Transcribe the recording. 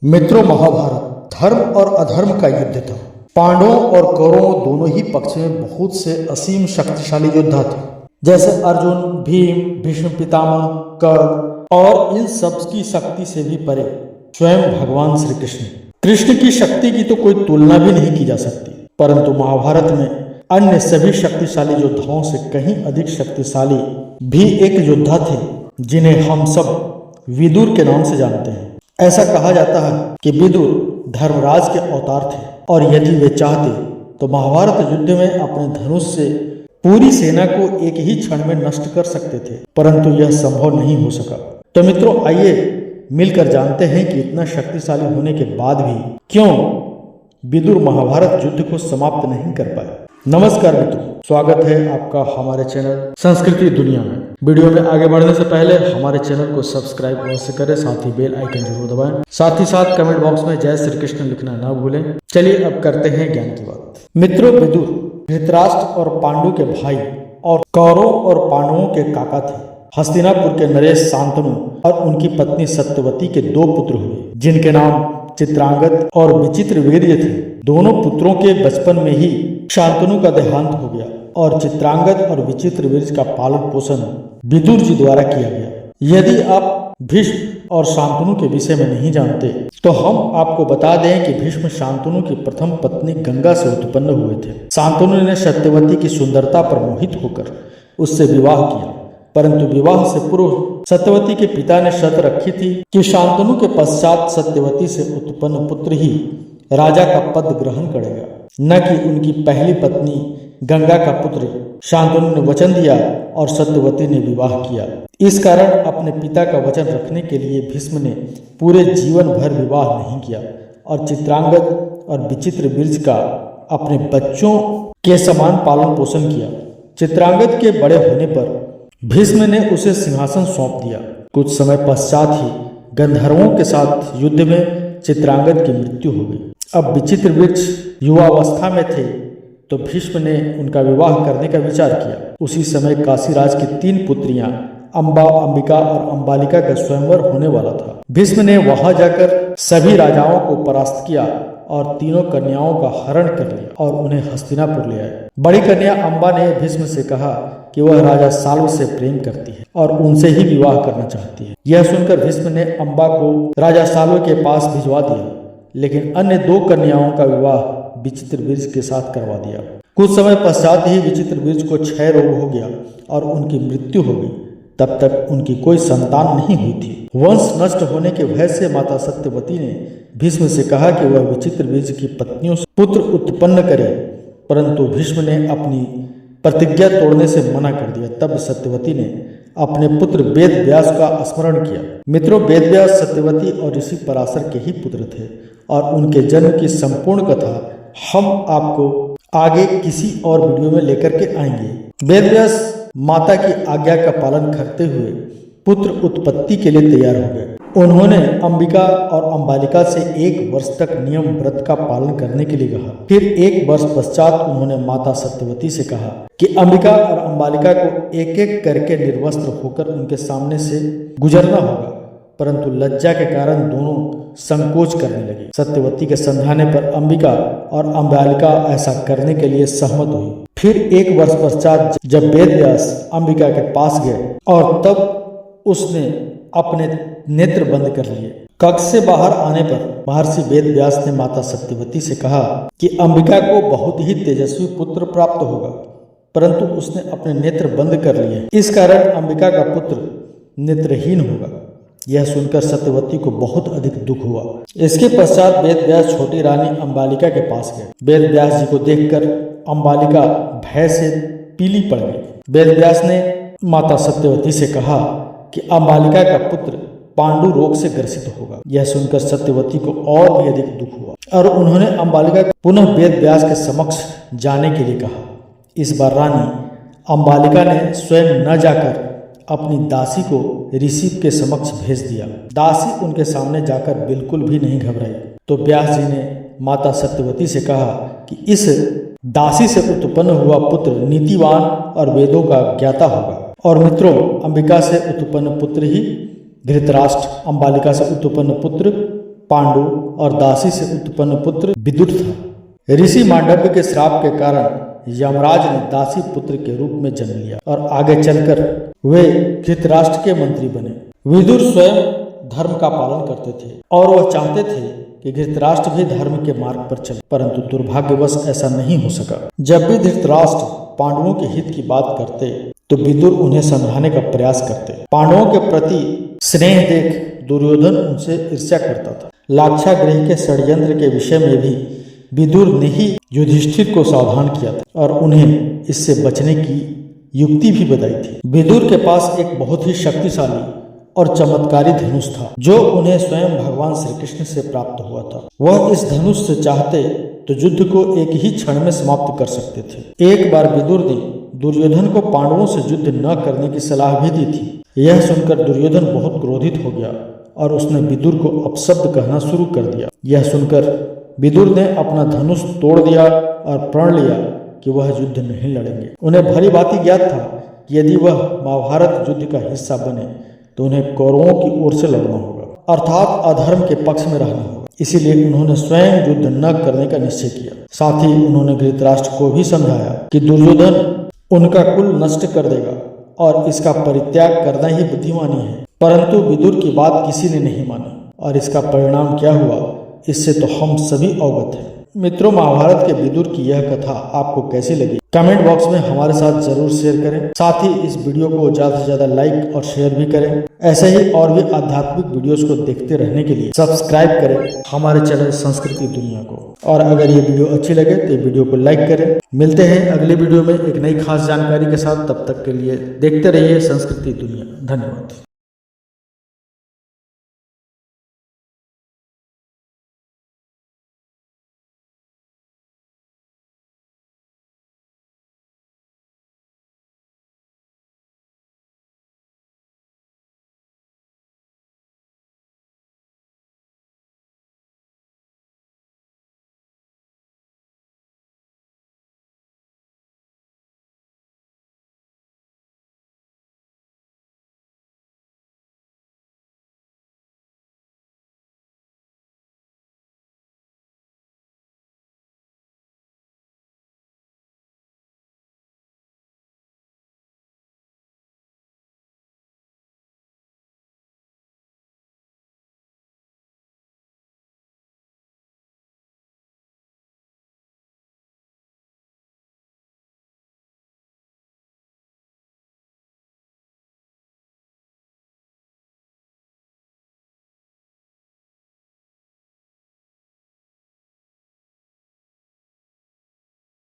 मित्रों, महाभारत धर्म और अधर्म का युद्ध था। पांडवों और कौरवों दोनों ही पक्ष में बहुत से असीम शक्तिशाली योद्धा थे, जैसे अर्जुन, भीम, भीष्म पितामह, कर्ण और इन सब की शक्ति से भी परे स्वयं भगवान श्री कृष्ण। कृष्ण की शक्ति की तो कोई तुलना भी नहीं की जा सकती, परंतु महाभारत में अन्य सभी शक्तिशाली योद्धाओं से कहीं अधिक शक्तिशाली भी एक योद्धा थे, जिन्हें हम सब विदुर के नाम से जानते हैं। ऐसा कहा जाता है कि विदुर धर्मराज के अवतार थे और यदि वे चाहते तो महाभारत युद्ध में अपने धनुष से पूरी सेना को एक ही क्षण में नष्ट कर सकते थे, परंतु यह संभव नहीं हो सका। तो मित्रों, आइए मिलकर जानते हैं कि इतना शक्तिशाली होने के बाद भी क्यों विदुर महाभारत युद्ध को समाप्त नहीं कर पाए। नमस्कार मित्रों, स्वागत है आपका हमारे चैनल संस्कृति दुनिया में। वीडियो में आगे बढ़ने से पहले हमारे चैनल को सब्सक्राइब अवश्य करें, साथ ही बेल आइकन जरूर दबाएं। साथ ही साथ कमेंट बॉक्स में जय श्री कृष्ण लिखना ना भूलें। चलिए अब करते हैं ज्ञान की बात। मित्रों, विदुर धृतराष्ट्र और पांडु के भाई और कौरव और पांडवों के काका थे। हस्तिनापुर के नरेश, शांतनु और उनकी पत्नी सत्यवती के दो पुत्र हुए, जिनके नाम चित्रांगद और विचित्रवीर्य थे। दोनों पुत्रों के बचपन में ही शांतनु का देहांत हो गया और चित्रांगद और विचित्रवीर्य का पालन पोषण विदुर जी द्वारा किया गया। यदि आप भीष्म और शांतनु के विषय में नहीं जानते तो हम आपको बता दें कि भीष्म शांतनु की प्रथम पत्नी गंगा से उत्पन्न हुए थे। शांतनु ने सत्यवती की सुंदरता पर मोहित होकर उससे विवाह किया, परंतु विवाह से पूर्व सत्यवती के पिता ने शर्त रखी थी कि शांतनु के पश्चात सत्यवती से उत्पन्न पुत्र ही राजा का पद ग्रहण करेगा, न कि उनकी पहली पत्नी गंगा का पुत्र। शांतनु ने वचन दिया और सत्यवती ने विवाह किया। इस कारण अपने पिता का वचन रखने के लिए भीष्म ने पूरे जीवन भर विवाह नहीं किया और चित्रांगद और विचित्रवीर्य का अपने बच्चों के समान पालन पोषण किया। चित्रांगद के बड़े होने पर भीष्म ने उसे सिंहासन सौंप दिया। कुछ समय पश्चात ही गंधर्वों के साथ युद्ध में चित्रांगद की मृत्यु हो गई। अब विचित्रवीर्य युवावस्था में थे तो भीष्म ने उनका विवाह करने का विचार किया। उसी समय काशीराज की 3 पुत्रियां अंबा, अंबिका और अंबालिका का स्वयंवर होने वाला था। भीष्म ने वहां जाकर सभी राजाओं को परास्त किया और तीनों कन्याओं का हरण कर लिया और उन्हें हस्तिनापुर ले आए। बड़ी कन्या अंबा ने भीष्म से कहा कि वह राजा साल्व से प्रेम करती है और उनसे ही विवाह करना चाहती है। यह सुनकर भीष्म ने अंबा को राजा साल्व के पास भिजवा दिया, लेकिन अन्य 2 कन्याओं का विवाह विचित्रवीर्य के साथ करवा दिया। कुछ समय पश्चात ही विचित्रवीर्य को क्षय रोग हो गया और उनकी मृत्यु हो गई। तब तक उनकी कोई संतान नहीं हुई थी। वंश नष्ट होने के भय से माता सत्यवती ने भीष्म से कहा कि वह विचित्रवीर्य की पत्नियों से पुत्र उत्पन्न करे, परंतु भीष्म ने अपनी प्रतिज्ञा तोड़ने से मना कर दिया। तब सत्यवती ने अपने पुत्र वेद व्यास का स्मरण किया। मित्रों, वेद व्यास सत्यवती और ऋषि पराशर के ही पुत्र थे और उनके जन्म की संपूर्ण कथा हम आपको आगे किसी और वीडियो में लेकर के आएंगे। वेद व्यास माता की आज्ञा का पालन करते हुए पुत्र उत्पत्ति के लिए तैयार हो गए। उन्होंने अंबिका और अंबालिका से 1 वर्ष तक नियम व्रत का पालन करने के लिए कहा। फिर 1 वर्ष पश्चात उन्होंने माता सत्यवती से कहा कि अंबिका और अंबालिका को एक एक करके निर्वस्त्र होकर उनके सामने से गुजरना होगा, परंतु लज्जा के कारण दोनों संकोच करने लगे। सत्यवती के समझाने पर अंबिका और अंबालिका ऐसा करने के लिए सहमत हुई। फिर 1 वर्ष पश्चात जब वेद व्यास अंबिका के पास गए और तब उसने अपने नेत्र बंद कर लिए। कक्ष से बाहर आने पर महर्षि वेद व्यास ने माता सत्यवती से कहा कि अंबिका को बहुत ही तेजस्वी पुत्र प्राप्त होगा, परंतु उसने अपने नेत्र बंद कर लिए। इस कारण अंबिका का पुत्र नेत्रहीन होगा। यह सुनकर सत्यवती को बहुत अधिक दुख हुआ। इसके पश्चात वेद व्यास छोटी रानी अंबालिका के पास गए। वेद व्यास जी को देखकर अंबालिका भय से पीली पड़ गई। वेद व्यास ने माता सत्यवती से कहा कि अंबालिका का पुत्र पांडु रोग से ग्रसित होगा। यह सुनकर सत्यवती को और भी अधिक दुख हुआ और उन्होंने अंबालिका को पुनः वेद व्यास के समक्ष जाने के लिए कहा। इस बार रानी अंबालिका ने स्वयं न जाकर अपनी दासी को ऋषि के समक्ष भेज दिया। दासी उनके सामने जाकर बिल्कुल भी नहीं घबराई। तो व्यास जी ने माता सत्यवती से कहा कि इस दासी से उत्पन्न हुआ पुत्र नीतिवान और वेदों का ज्ञाता होगा। और मित्रों, अंबिका से उत्पन्न पुत्र ही धृतराष्ट्र, अंबालिका से उत्पन्न पुत्र पांडु और दासी से उत्पन्न पुत्र विदुर था। ऋषि मांडव्य के श्राप के कारण यमराज ने दासी पुत्र के रूप में जन्म लिया और आगे चलकर वे धृतराष्ट्र के मंत्री बने। विदुर स्वयं धर्म का पालन करते थे और वह चाहते थे कि धृतराष्ट्र भी धर्म के मार्ग पर चले, परंतु दुर्भाग्यवश ऐसा नहीं हो सका। जब भी धृतराष्ट्र पांडवों के हित की बात करते तो विदुर उन्हें समझाने का प्रयास करते। पांडवों के प्रति स्नेह देख दुर्योधन उनसे ईर्ष्या करता था। लाक्षागृह के षड्यंत्र के विषय में भी विदुर ने ही युधिष्ठिर को सावधान किया था और उन्हें इससे बचने की युक्ति भी बताई थी। विदुर के पास एक बहुत ही शक्तिशाली और चमत्कारी धनुष था जो उन्हें स्वयं भगवान श्री कृष्ण से प्राप्त हुआ था। वह इस धनुष से चाहते तो युद्ध को एक ही क्षण में समाप्त कर सकते थे। एक बार विदुर ने दुर्योधन को पांडवों से युद्ध न करने की सलाह भी दी थी। यह सुनकर दुर्योधन बहुत क्रोधित हो गया और उसने विदुर को अपशब्द कहना शुरू कर दिया। यह सुनकर विदुर ने अपना धनुष तोड़ दिया और प्रण लिया कि वह युद्ध नहीं लड़ेंगे। उन्हें भली भांति ज्ञात था कि यदि वह महाभारत युद्ध का हिस्सा बने तो उन्हें कौरवों की ओर से लड़ना होगा, अर्थात अधर्म के पक्ष में रहना होगा। इसीलिए उन्होंने स्वयं युद्ध न करने का निश्चय किया। साथ ही उन्होंने धृतराष्ट्र को भी समझाया कि दुर्योधन उनका कुल नष्ट कर देगा और इसका परित्याग करना ही बुद्धिमानी है। परंतु विदुर की बात किसी ने नहीं मानी और इसका परिणाम क्या हुआ इससे तो हम सभी अवगत हैं। मित्रों, महाभारत के विदुर की यह कथा आपको कैसी लगी कमेंट बॉक्स में हमारे साथ जरूर शेयर करें। साथ ही इस वीडियो को ज्यादा से ज्यादा लाइक और शेयर भी करें। ऐसे ही और भी आध्यात्मिक वीडियोस को देखते रहने के लिए सब्सक्राइब करें हमारे चैनल संस्कृति दुनिया को। और अगर ये वीडियो अच्छी लगे तो वीडियो को लाइक करें। मिलते हैं अगले वीडियो में एक नई खास जानकारी के साथ। तब तक के लिए देखते रहिए संस्कृति दुनिया। धन्यवाद।